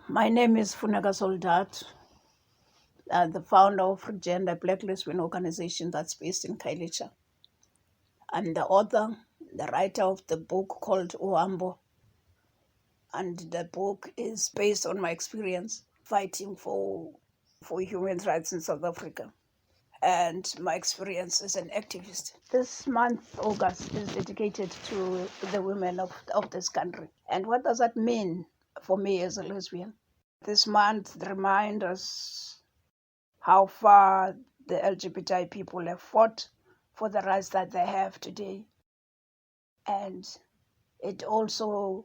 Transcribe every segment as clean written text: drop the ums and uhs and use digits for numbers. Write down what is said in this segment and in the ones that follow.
My name is Funeka Soldaat, the founder of Gender Black Lesbian organization that's based in Kailicha. I'm the author, the writer of the book called Uambo, and the book is based on my experience fighting for human rights in South Africa and my experience as an activist. This month, August, is dedicated to the women of this country. And what does that mean for me as a lesbian? This month reminds us how far the LGBTI people have fought for the rights that they have today. And it also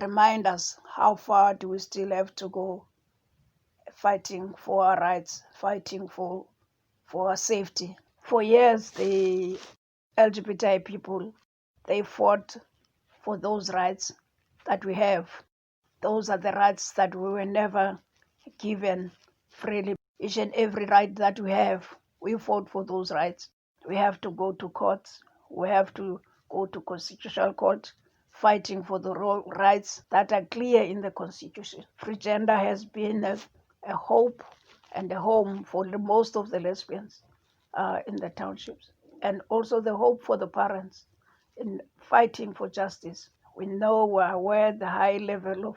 reminds us how far do we still have to go fighting for our rights, fighting for our safety. For years, the LGBTI people, they fought for those rights that we have. Those are the rights that we were never given freely. Each and every right that we have, we fought for those rights. We have to go to court. We have to go to constitutional court, fighting for the rights that are clear in the Constitution. Free gender has been a hope and a home for most of the lesbians in the townships, and also the hope for the parents in fighting for justice. We know, we're aware the high level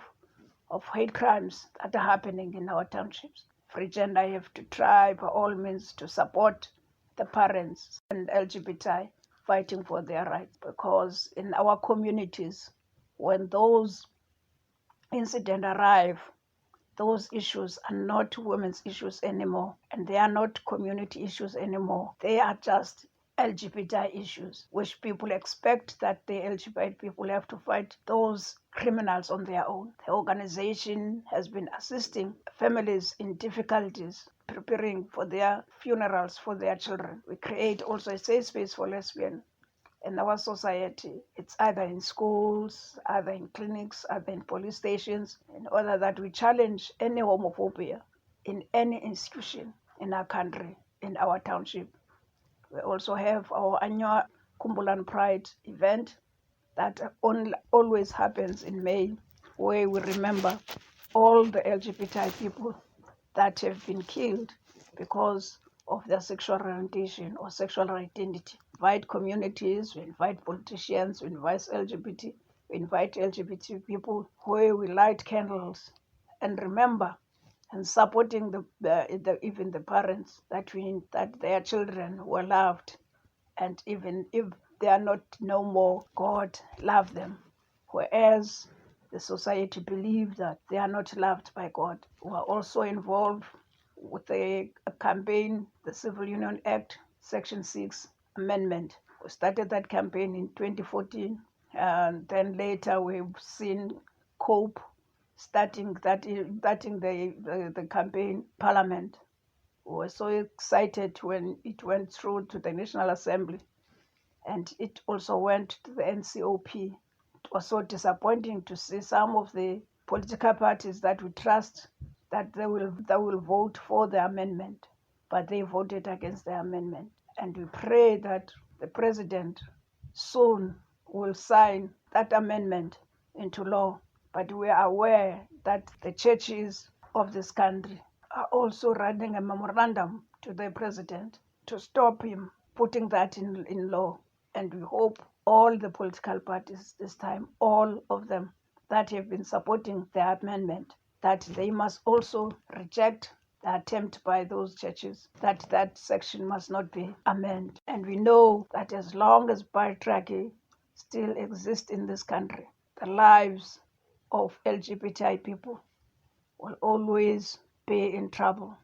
of hate crimes that are happening in our townships. Free gender have to try by all means to support the parents and LGBTI fighting for their rights, because in our communities, when those incidents arrive, those issues are not women's issues anymore, and they are not community issues anymore. They are just LGBTI issues, which people expect that the LGBT people have to fight those criminals on their own. The organization has been assisting families in difficulties, preparing for their funerals for their children. We create also a safe space for lesbians in our society. It's either in schools, either in clinics, either in police stations, in order that we challenge any homophobia in any institution in our country, in our township. We also have our annual Kumbulan Pride event that always happens in May, where we remember all the LGBTI people that have been killed because of their sexual orientation or sexual identity. We invite communities, we invite politicians, we invite LGBT people, where we light candles and remember and supporting even the parents that their children were loved, and even if they are not no more, God loved them. Whereas the society believes that they are not loved by God. We are also involved with a campaign, the Civil Union Act, Section 6 Amendment. We started that campaign in 2014, and then later we've seen COPE starting the campaign Parliament. We were so excited when it went through to the National Assembly, and it also went to the NCOP. It was so disappointing to see some of the political parties that we trust that they will vote for the amendment, but they voted against the amendment. And we pray that the president soon will sign that amendment into law. But we are aware that the churches of this country are also writing a memorandum to the president to stop him putting that in law. And we hope all the political parties this time, all of them that have been supporting the amendment, that they must also reject the attempt by those churches that section must not be amended. And we know that as long as patriarchy still exists in this country, the lives of LGBTI people will always be in trouble.